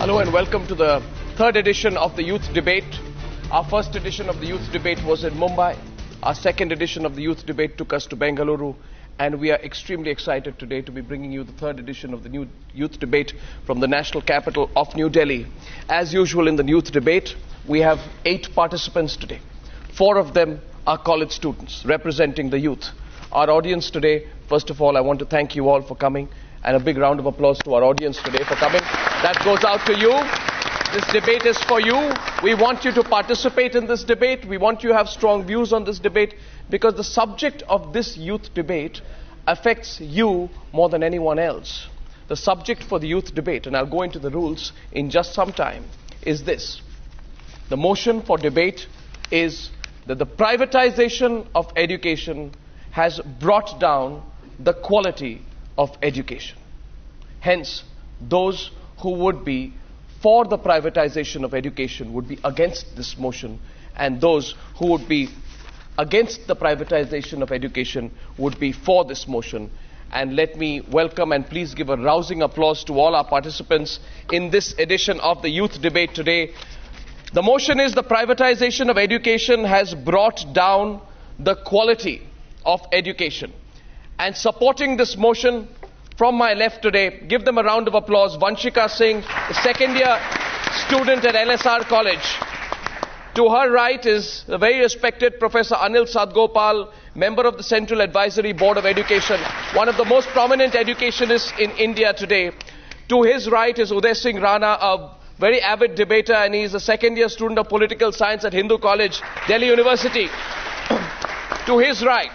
Hello and welcome to the third edition of the Youth Debate. Our first edition of the Youth Debate was in Mumbai. Our second edition of the Youth Debate took us to Bengaluru. And we are extremely excited today to be bringing you the third edition of the new Youth Debate from the national capital of New Delhi. As usual in the Youth Debate, we have 8 participants today. 4 of them are college students representing the youth. Our audience today, first of all, I want to thank you all for coming. And a big round of applause to our audience today for coming. That goes out to you. This debate is for you. We want you to participate in this debate. We want you to have strong views on this debate because the subject of this youth debate affects you more than anyone else. The subject for the youth debate, and I'll go into the rules in just some time, is this. The motion for debate is that the privatization of education has brought down the quality of education. Hence, those who would be for the privatization of education would be against this motion, and those who would be against the privatization of education would be for this motion. And let me welcome and please give a rousing applause to all our participants in this edition of the Youth Debate today. The motion is the privatization of education has brought down the quality of education. And supporting this motion from my left today, give them a round of applause, Vanshika Singh, a second-year student at LSR College. To her right is the very respected Professor Anil Sadgopal, member of the Central Advisory Board of Education, one of the most prominent educationists in India today. To his right is Uday Singh Rana, a very avid debater, and he is a second-year student of political science at Hindu College, Delhi University. To his right,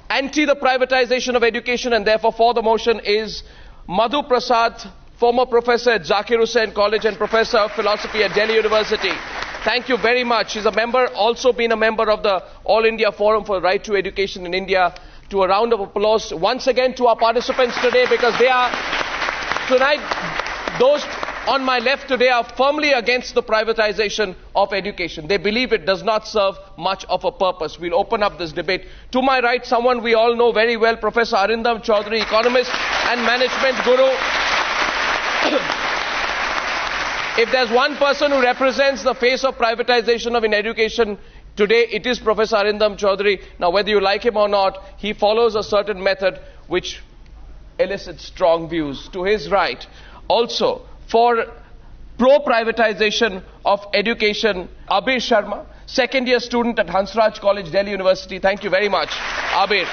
anti the privatization of education and therefore for the motion is Madhu Prasad, former professor at Zakir Hussain College and professor of philosophy at Delhi University. Thank you very much. He's a member, also been a member of the All India Forum for Right to Education in India. To a round of applause once again to our participants today, because they are tonight, those on my left today are firmly against the privatization of education. They believe it does not serve much of a purpose. We'll open up this debate. To my right, someone we all know very well, Professor Arindam Chaudhary, economist and management guru. If there's one person who represents the face of privatization of in education today, it is Professor Arindam Chaudhary. Now, whether you like him or not, he follows a certain method which elicits strong views. To his right, also, for pro-privatization of education, Abir Sharma, second-year student at Hansraj College, Delhi University. Thank you very much, Abir.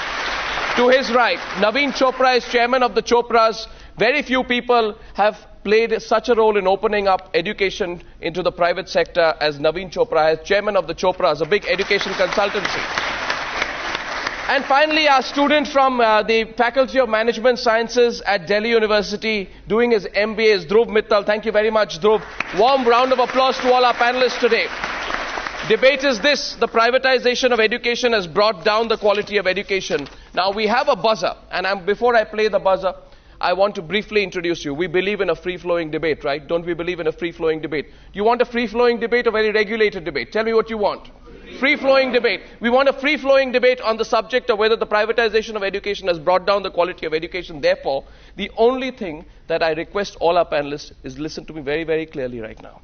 To his right, Naveen Chopra is chairman of the Chopras. Very few people have played such a role in opening up education into the private sector as Naveen Chopra, as chairman of the Chopras, a big education consultancy. And finally, our student from the Faculty of Management Sciences at Delhi University, doing his MBA, is Dhruv Mittal. Thank you very much, Dhruv. Warm round of applause to all our panelists today. Debate is this: the privatization of education has brought down the quality of education. Now, we have a buzzer, and before I play the buzzer, I want to briefly introduce you. We believe in a free-flowing debate, right? Don't we believe in a free-flowing debate? You want a free-flowing debate or very regulated debate? Tell me what you want. Free-flowing debate. We want a free-flowing debate on the subject of whether the privatization of education has brought down the quality of education. Therefore, the only thing that I request all our panelists is listen to me very, very clearly right now.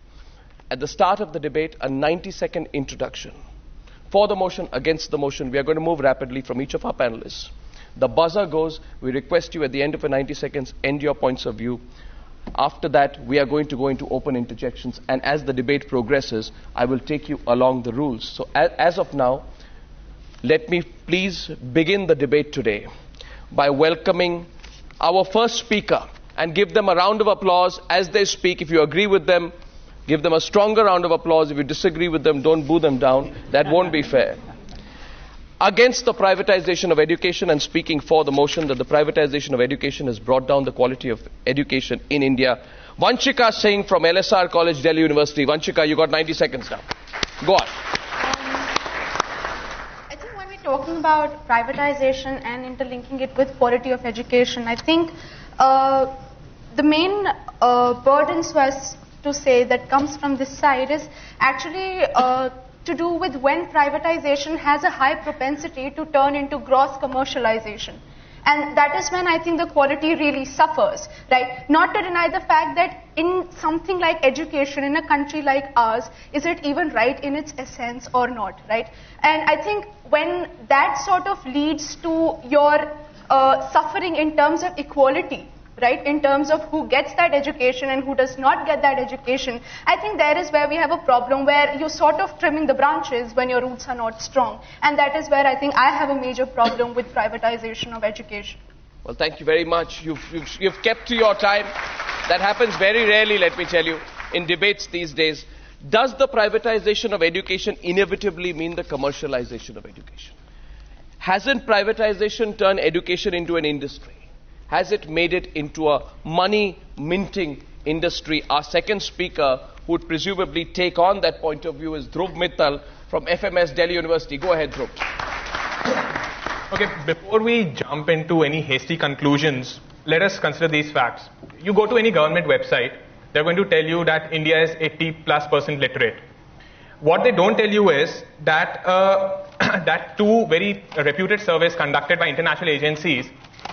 At the start of the debate, a 90-second introduction. For the motion, against the motion, we are going to move rapidly from each of our panelists. The buzzer goes. We request you at the end of a 90 seconds, end your points of view. After that, we are going to go into open interjections, and as the debate progresses, I will take you along the rules. So as of now, let me please begin the debate today by welcoming our first speaker and give them a round of applause as they speak. If you agree with them, give them a stronger round of applause. If you disagree with them, don't boo them down. That won't be fair. Against the privatization of education and speaking for the motion that the privatization of education has brought down the quality of education in India, Vanshika Singh from LSR College, Delhi University. Vanshika, you got 90 seconds now. Go on. I think when we're talking about privatization and interlinking it with quality of education, I think the main burden, so as to say, that comes from this side is actually to do with when privatization has a high propensity to turn into gross commercialization. And that is when I think the quality really suffers, right? Not to deny the fact that in something like education in a country like ours, is it even right in its essence or not, right? And I think when that sort of leads to your suffering in terms of equality, right, in terms of who gets that education and who does not get that education, I think there is where we have a problem, where you're sort of trimming the branches when your roots are not strong. And that is where I think I have a major problem with privatization of education. Well, thank you very much. You've kept to your time. That happens very rarely, let me tell you, in debates these days. Does the privatization of education inevitably mean the commercialization of education? Hasn't privatization turned education into an industry? Has it made it into a money-minting industry? Our second speaker, who would presumably take on that point of view, is Dhruv Mittal from FMS Delhi University. Go ahead, Dhruv. Okay, before we jump into any hasty conclusions, let us consider these facts. You go to any government website, they're going to tell you that India is 80+% literate. What they don't tell you is that that two very reputed surveys conducted by international agencies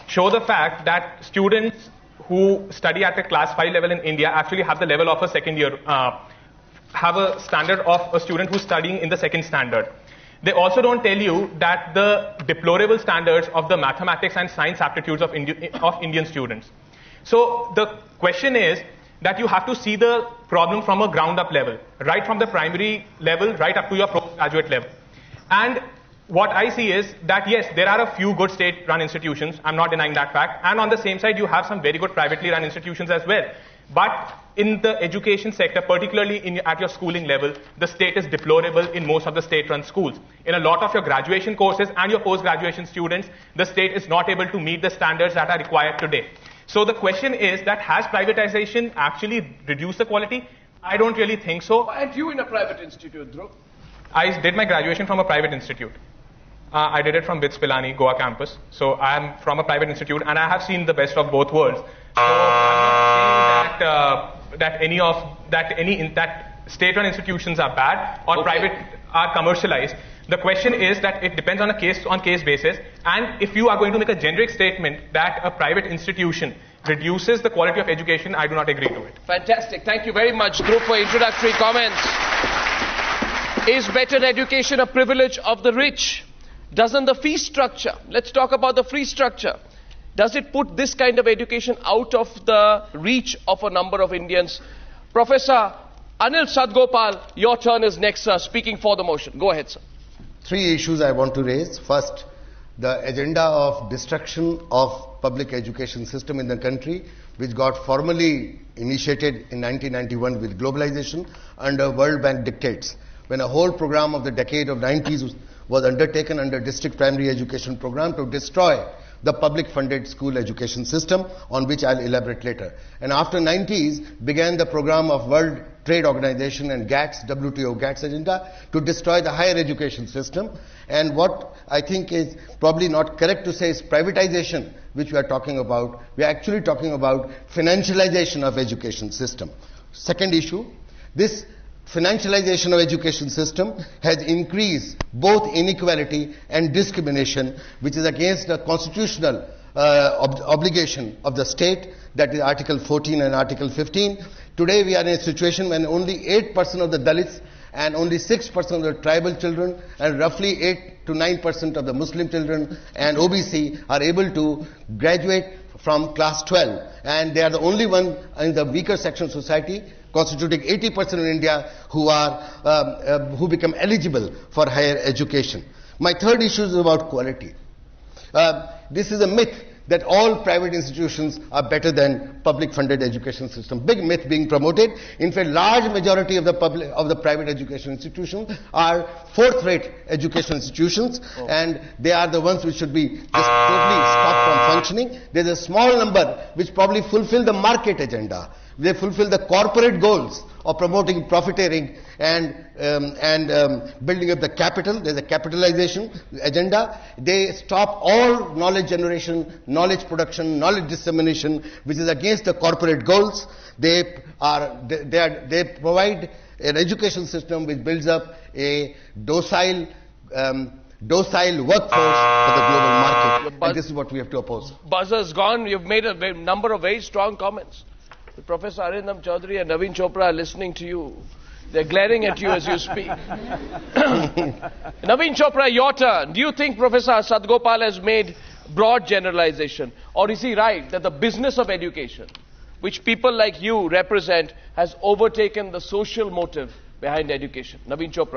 show the fact that students who study at a class 5 level in India actually have the level of a second year, have a standard of a student who's studying in the second standard. They also don't tell you that the deplorable standards of the mathematics and science aptitudes of Indian students. So the question is that you have to see the problem from a ground up level, right from the primary level, right up to your postgraduate level. And what I see is that yes, there are a few good state-run institutions, I'm not denying that fact, and on the same side you have some very good privately run institutions as well. But in the education sector, particularly at your schooling level, the state is deplorable in most of the state-run schools. In a lot of your graduation courses and your post-graduation students, the state is not able to meet the standards that are required today. So the question is that has privatization actually reduced the quality? I don't really think so. Why aren't you in a private institute, Dhruv? I did my graduation from a private institute. I did it from BITS Pilani, Goa campus. So I am from a private institute and I have seen the best of both worlds. So I'm not saying that state-run institutions are bad or private are commercialized. The question is that it depends on a case-on-case basis. And if you are going to make a generic statement that a private institution reduces the quality of education, I do not agree to it. Fantastic. Thank you very much, Dhruv, for introductory comments. Is better education a privilege of the rich? Doesn't the fee structure, let's talk about the fee structure, does it put this kind of education out of the reach of a number of Indians? Professor Anil Sadgopal, your turn is next, sir, speaking for the motion. Go ahead, sir. Three issues I want to raise. First, the agenda of destruction of public education system in the country, which got formally initiated in 1991 with globalization under World Bank dictates, when a whole program of the decade of 90s was undertaken under district primary education program to destroy the public funded school education system, on which I'll elaborate later. And after 90s began the program of World Trade Organization and GATS, WTO GATS agenda, to destroy the higher education system. And what I think is probably not correct to say is privatization, which we are talking about. We are actually talking about financialization of education system. Second issue, this financialization of education system has increased both inequality and discrimination, which is against the constitutional obligation of the state, that is Article 14 and Article 15. Today we are in a situation when only 8% of the Dalits and only 6% of the tribal children and roughly 8 to 9% of the Muslim children and OBC are able to graduate from class 12, and they are the only one in the weaker section of society, constituting 80% of India, who become eligible for higher education. My third issue is about quality. This is a myth that all private institutions are better than public funded education system. Big myth being promoted. In fact, large majority of the private education institutions are fourth-rate education institutions, and they are the ones which should be just totally stopped from functioning. There's a small number which probably fulfill the market agenda. They fulfill the corporate goals of promoting profiteering and building up the capital. There's a capitalization agenda. They stop all knowledge generation, knowledge production, knowledge dissemination, which is against the corporate goals. They provide an education system which builds up a docile docile workforce for the global market. And this is what we have to oppose. Buzzer's gone. You've made a number of very strong comments. Professor Arindam Chaudhary and Naveen Chopra are listening to you. They're glaring at you as you speak. Naveen Chopra, your turn. Do you think Professor Sadgopal has made broad generalization? Or is he right that the business of education, which people like you represent, has overtaken the social motive behind education? Naveen Chopra.